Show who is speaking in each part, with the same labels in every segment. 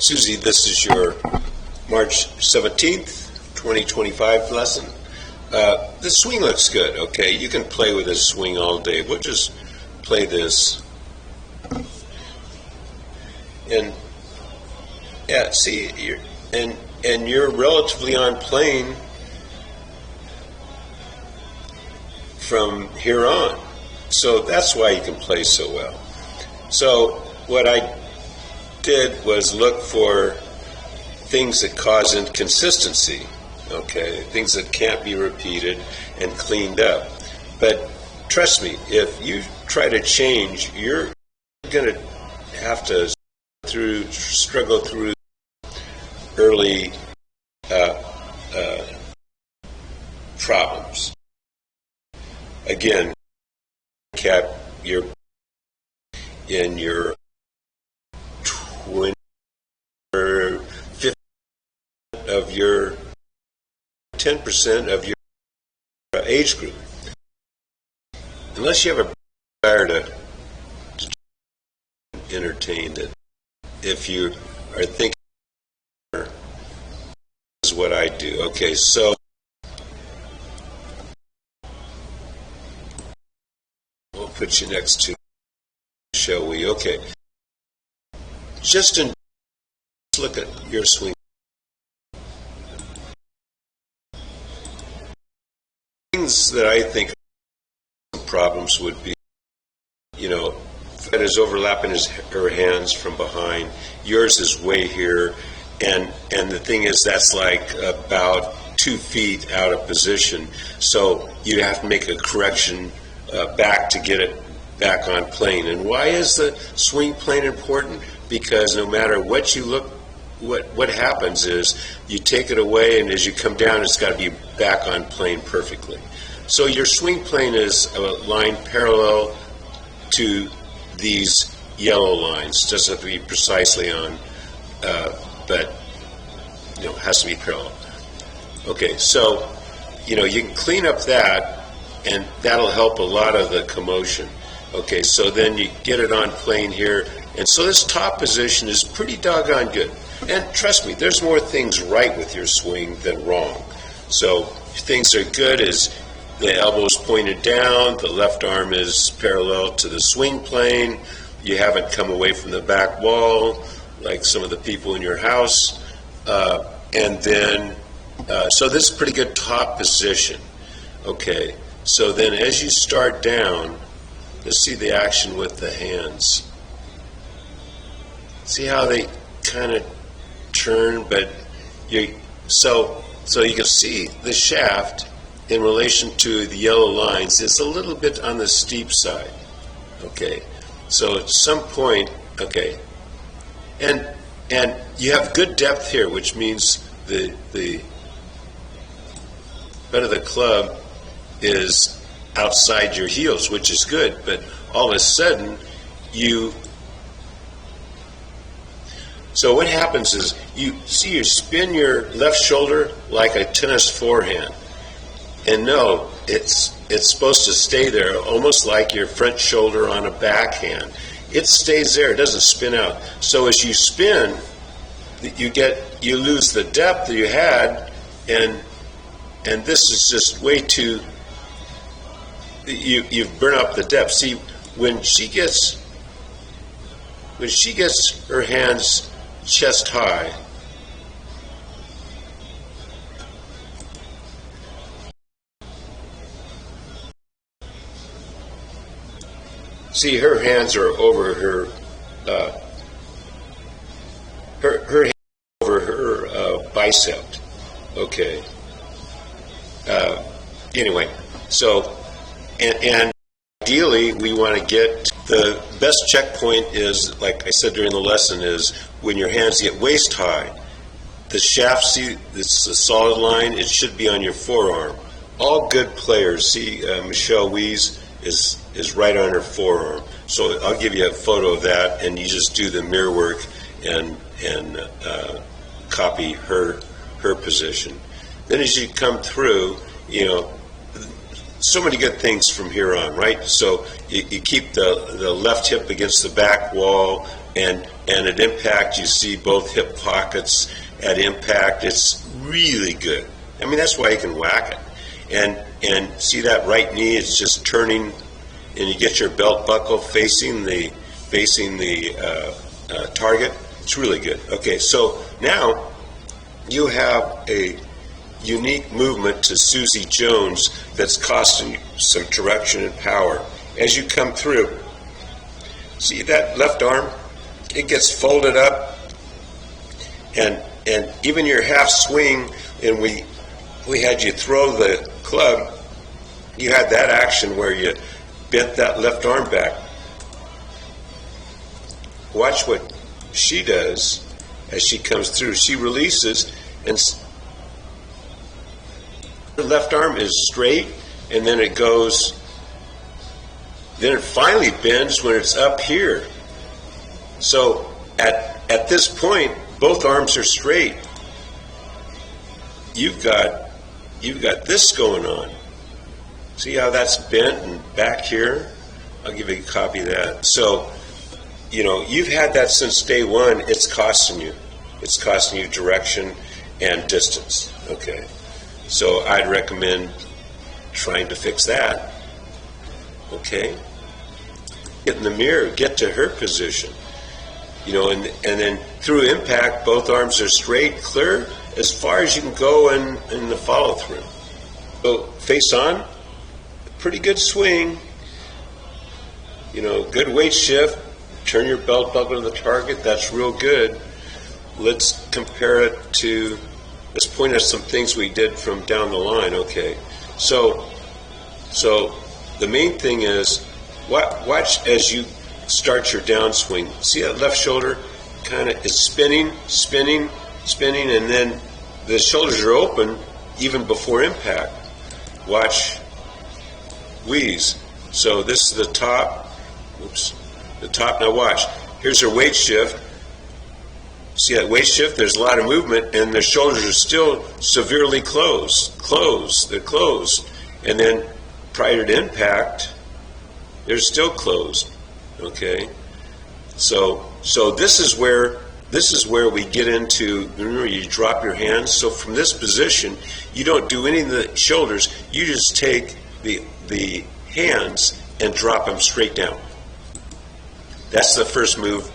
Speaker 1: Suzy, this is your March 17th, 2025 lesson. The swing looks good, okay? You can play with this swing all day. We'll just play this. And yeah, see, you're relatively on plane from here on. So that's why you can play so well. So what I did was look for things that cause inconsistency, okay, things that can't be repeated and cleaned up. But trust me, if you try to change, you're going to have to struggle through early problems. Again, you're in your 20 or 50 of your 10% of your age group. Unless you have a desire to entertain it, if you are thinking, this is what I do. Okay, so we'll put you next to, shall we? Okay. Just look at your swing. Things that I think problems would be, Fred is overlapping her hands from behind. Yours is way here, and the thing is that's like about 2 feet out of position. So you have to make a correction back to get it back on plane. And why is the swing plane important? Because no matter what you look, what happens is you take it away, and as you come down, it's got to be back on plane perfectly. So your swing plane is a line parallel to these yellow lines. It doesn't have to be precisely on, but it has to be parallel. Okay, so you can clean up that, and that'll help a lot of the commotion. Okay, so then you get it on plane here, and so this top position is pretty doggone good. And trust me, there's more things right with your swing than wrong. So things are good is the elbow's pointed down, the left arm is parallel to the swing plane, you haven't come away from the back wall like some of the people in your house, and then, so this is pretty good top position. Okay, so then as you start down, let's see the action with the hands. See how they kind of turn, but so you can see the shaft in relation to the yellow lines is a little bit on the steep side. Okay, so at some point, okay, and you have good depth here, which means the butt of the club is outside your heels, which is good, but all of a sudden so what happens is you spin your left shoulder like a tennis forehand. And no, it's supposed to stay there, almost like your front shoulder on a backhand. It stays there; it doesn't spin out. So as you spin, you lose the depth that you had, and this is just way too. You've burned up the depth. See, when she gets her hands chest high. See, her hands are over her hands over her bicep. Okay. Anyway, so and ideally we want to get the best checkpoint is, like I said during the lesson, is when your hands get waist high. The shaft, see, it's a solid line. It should be on your forearm. All good players. See, Michelle Weiss is right on her forearm. So I'll give you a photo of that, and you just do the mirror work and copy her position. Then as you come through, so many good things from here on, right? So you keep the left hip against the back wall, and at impact you see both hip pockets at impact. It's really good. I mean, that's why you can whack it. And see that right knee is just turning, and you get your belt buckle facing the target. It's really good. Okay, so now you have a unique movement to Suzy Jones that's costing you some direction and power. As you come through, see that left arm? It gets folded up, and even your half swing, and we had you throw the club, you had that action where you bent that left arm back. Watch what she does as she comes through. She releases, and her left arm is straight, and then it goes, then it finally bends when it's up here. So at this point, both arms are straight. You've got this going on. See how that's bent and back here? I'll give you a copy of that. So, you know, you've had that since day one. It's costing you. It's costing you direction and distance. Okay. So I'd recommend trying to fix that. Okay. Get in the mirror. Get to her position. You know, and then through impact, both arms are straight, clear, as far as you can go in the follow-through. So face on, pretty good swing, you know, good weight shift, turn your belt buckle to the target, that's real good. Let's compare it to, let's point at some things we did from down the line. Okay, so the main thing is, watch as you start your downswing. See that left shoulder kind of is spinning, and then the shoulders are open even before impact. Watch wheeze. So this is the top. Oops. The top. Now watch. Here's her weight shift. See that weight shift? There's a lot of movement, and the shoulders are still severely closed. They're closed. And then prior to impact, they're still closed. Okay, so this is where we get into, remember, you drop your hands. So from this position, you don't do any of the shoulders. You just take the hands and drop them straight down. That's the first move.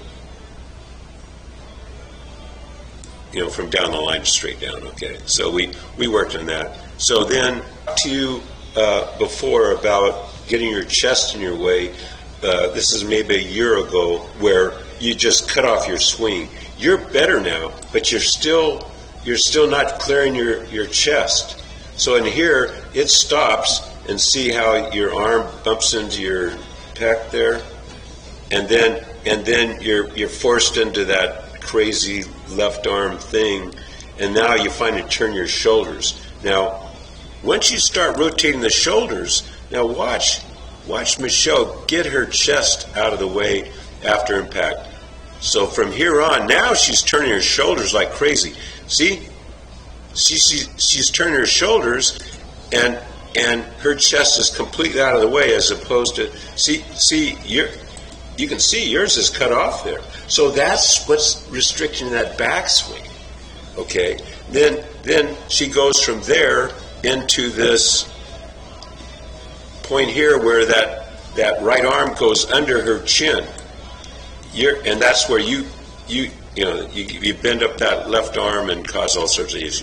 Speaker 1: You know, from down the line straight down. Okay, so we worked on that. So then to you before about getting your chest in your way. This is maybe a year ago where you just cut off your swing. You're better now, but you're still not clearing your chest. So in here, it stops, and see how your arm bumps into your pec there, and then you're forced into that crazy left arm thing, and now you finally turn your shoulders. Now, once you start rotating the shoulders, now watch Michelle get her chest out of the way after impact. So from here on, now she's turning her shoulders like crazy. See? She's turning her shoulders, and her chest is completely out of the way, as opposed to, you can see yours is cut off there. So that's what's restricting that backswing. Okay? Then she goes from there into this point here where that right arm goes under her chin. And that's where you bend up that left arm and cause all sorts of issues.